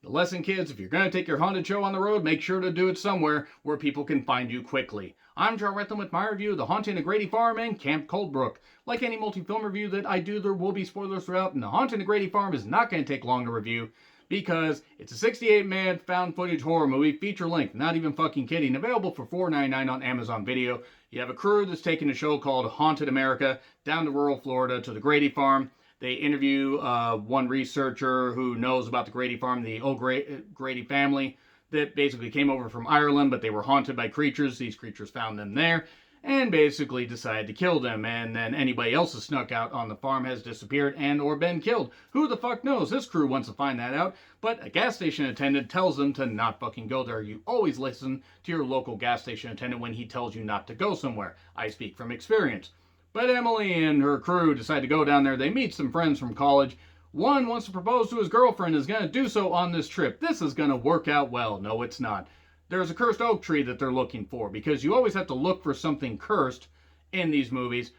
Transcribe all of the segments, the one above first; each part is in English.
The lesson, kids, if you're going to take your haunted show on the road, make sure to do it somewhere where people can find you quickly. I'm Joe Rethlin with my review of The Haunting of Grady Farm and Camp Coldbrook. Like any multi-film review that I do, there will be spoilers throughout, and The Haunting of Grady Farm is not going to take long to review because it's a 68-minute found footage horror movie, feature length, not even fucking kidding, available for $4.99 on Amazon Video. You have a crew that's taking a show called Haunted America down to rural Florida to the Grady Farm. They interview one researcher who knows about the Grady Farm, the old Grady family that basically came over from Ireland, but they were haunted by creatures. These creatures found them there and basically decided to kill them. And then anybody else who snuck out on the farm has disappeared and or been killed. Who the fuck knows? This crew wants to find that out, but a gas station attendant tells them to not fucking go there. You always listen to your local gas station attendant when he tells you not to go somewhere. I speak from experience. But Emily and her crew decide to go down there. They meet some friends from college. One wants to propose to his girlfriend, is going to do so on this trip. This is going to work out well. No, it's not. There's a cursed oak tree that they're looking for because you always have to look for something cursed in these movies.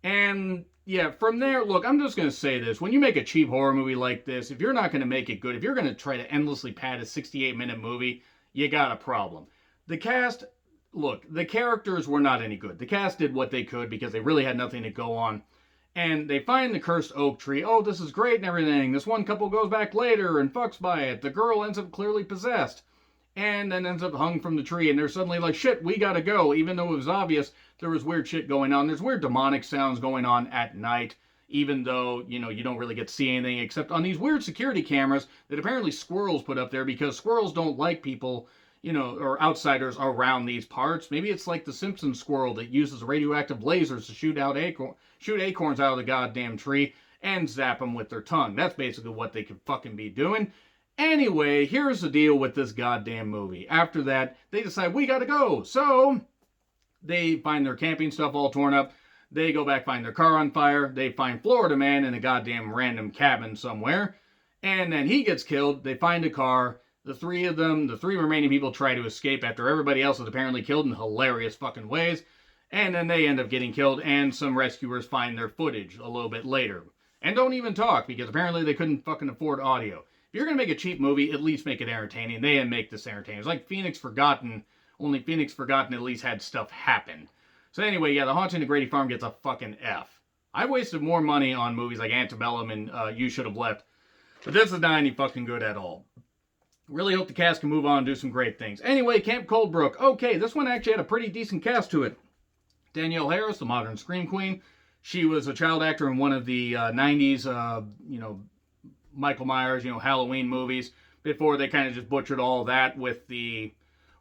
And yeah, from there, look, I'm just going to say this. When you make a cheap horror movie like this, if you're not going to make it good, if you're going to try to endlessly pad a 68-minute movie, you got a problem. The cast... Look, the characters were not any good. The cast did what they could because they really had nothing to go on. And they find the cursed oak tree. Oh, this is great and everything. This one couple goes back later and fucks by it. The girl ends up clearly possessed. And then ends up hung from the tree. And they're suddenly like, shit, we gotta go. Even though it was obvious there was weird shit going on. There's weird demonic sounds going on at night. Even though, you don't really get to see anything except on these weird security cameras that apparently squirrels put up there because squirrels don't like people or outsiders around these parts. Maybe it's like the Simpsons squirrel that uses radioactive lasers to shoot acorns out of the goddamn tree and zap them with their tongue. That's basically what they could fucking be doing. Anyway, here's the deal with this goddamn movie. After that, they decide we gotta go. So, they find their camping stuff all torn up. They go back, find their car on fire. They find Florida Man in a goddamn random cabin somewhere. And then he gets killed. They find a car. The three remaining people try to escape after everybody else is apparently killed in hilarious fucking ways. And then they end up getting killed, and some rescuers find their footage a little bit later. And don't even talk, because apparently they couldn't fucking afford audio. If you're going to make a cheap movie, at least make it entertaining. They didn't make this entertaining. It's like Phoenix Forgotten, only Phoenix Forgotten at least had stuff happen. So anyway, yeah, The Haunting of Grady Farm gets a fucking F. I wasted more money on movies like Antebellum and You Should Have Left, but this is not any fucking good at all. Really hope the cast can move on and do some great things. Anyway, Camp Coldbrook. Okay, this one actually had a pretty decent cast to it. Danielle Harris, the modern scream queen. She was a child actor in one of the 90s, Michael Myers, Halloween movies. Before they kind of just butchered all that with the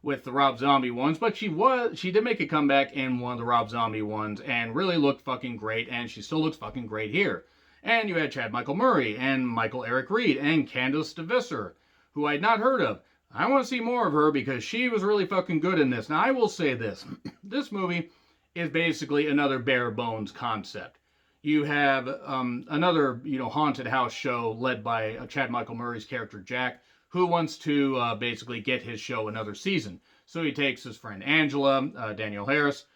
Rob Zombie ones. But she did make a comeback in one of the Rob Zombie ones and really looked fucking great. And she still looks fucking great here. And you had Chad Michael Murray and Michael Eric Reed and Candace DeVisser, who I'd not heard of. I want to see more of her because she was really fucking good in this. Now, I will say this. This movie is basically another bare bones concept. You have another, haunted house show led by Chad Michael Murray's character, Jack, who wants to basically get his show another season. So he takes his friend Angela, Danielle Harris,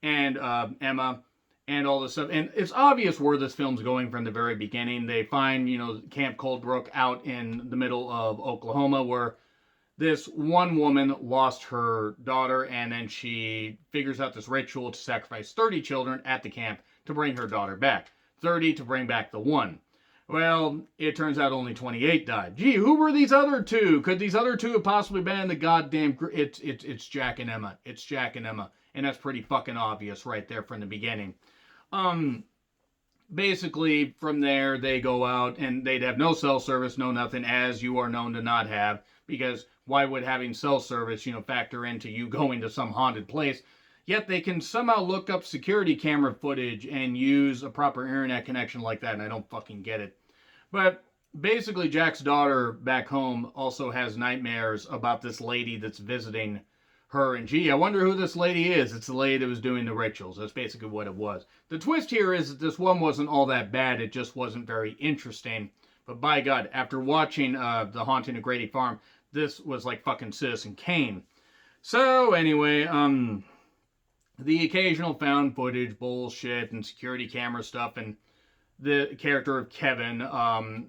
and Emma, and all this stuff. And it's obvious where this film's going from the very beginning. They find, Camp Coldbrook out in the middle of Oklahoma where this one woman lost her daughter, and then she figures out this ritual to sacrifice 30 children at the camp to bring her daughter back. 30 to bring back the one. Well, it turns out only 28 died. Gee, who were these other two? Could these other two have possibly been in the goddamn... It's Jack and Emma. It's Jack and Emma. And that's pretty fucking obvious right there from the beginning. Basically, from there, they go out and they'd have no cell service, no nothing, as you are known to not have, because why would having cell service, factor into you going to some haunted place? Yet they can somehow look up security camera footage and use a proper internet connection like that, and I don't fucking get it. But basically, Jack's daughter back home also has nightmares about this lady that's visiting her, and gee, I wonder who this lady is. It's the lady that was doing the rituals. That's basically what it was. The twist here is that this one wasn't all that bad. It just wasn't very interesting. But by God, after watching The Haunting of Grady Farm, this was like fucking Citizen Kane. So anyway, the occasional found footage bullshit and security camera stuff, and the character of Kevin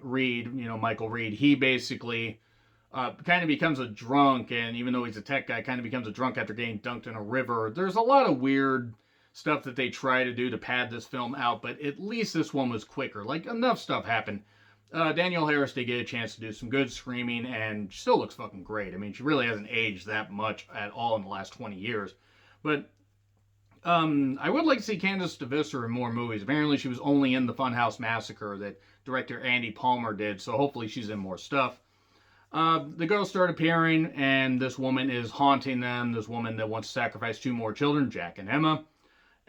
Reed, Michael Reed, he basically kind of becomes a drunk, and even though he's a tech guy, kind of becomes a drunk after getting dunked in a river. There's a lot of weird stuff that they try to do to pad this film out, but at least this one was quicker. Like, enough stuff happened. Danielle Harris did get a chance to do some good screaming, and she still looks fucking great. I mean, she really hasn't aged that much at all in the last 20 years. But I would like to see Candice DeVisser in more movies. Apparently, she was only in the Funhouse Massacre that director Andy Palmer did, so hopefully she's in more stuff. The girls start appearing, and this woman is haunting them. This woman that wants to sacrifice two more children, Jack and Emma.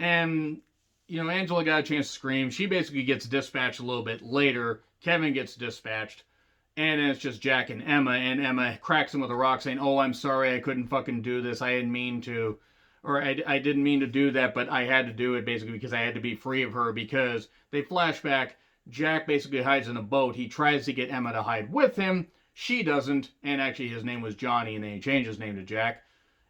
And, Angela got a chance to scream. She basically gets dispatched a little bit later. Kevin gets dispatched. And then it's just Jack and Emma cracks him with a rock saying, "Oh, I'm sorry, I couldn't fucking do this. I didn't mean to. Or I didn't mean to do that, but I had to do it basically because I had to be free of her." Because they flash back. Jack basically hides in a boat. He tries to get Emma to hide with him. She doesn't. And actually his name was Johnny, and then he changed his name to Jack.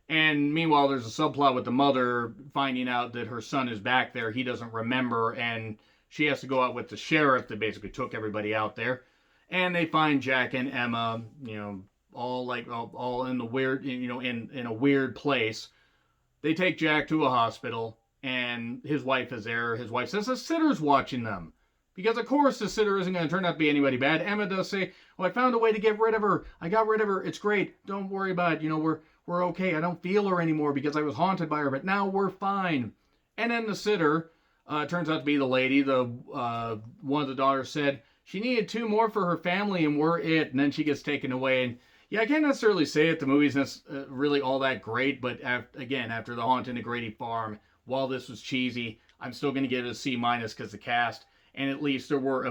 And meanwhile, there's a subplot with the mother finding out that her son is back there. He doesn't remember, and she has to go out with the sheriff that basically took everybody out there. And they find Jack and Emma, all in the weird, in a weird place. They take Jack to a hospital, and his wife is there. His wife says the sitter's watching them. Because, of course, the sitter isn't going to turn out to be anybody bad. Emma does say, "Well, I found a way to get rid of her. I got rid of her. It's great. Don't worry about it. We're okay. I don't feel her anymore because I was haunted by her, but now we're fine." And then the sitter turns out to be the lady. One of the daughters said she needed two more for her family, and we're it. And then she gets taken away. And yeah, I can't necessarily say it. The movie's really all that great, but after The Haunting of Grady Farm, while this was cheesy, I'm still going to give it a C- because the cast. And at least there weren't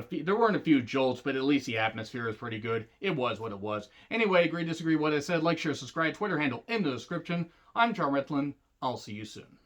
a few jolts, but at least the atmosphere is pretty good. It was what it was. Anyway, agree, disagree, what I said. Like, share, subscribe, Twitter handle in the description. I'm John Ritlin. I'll see you soon.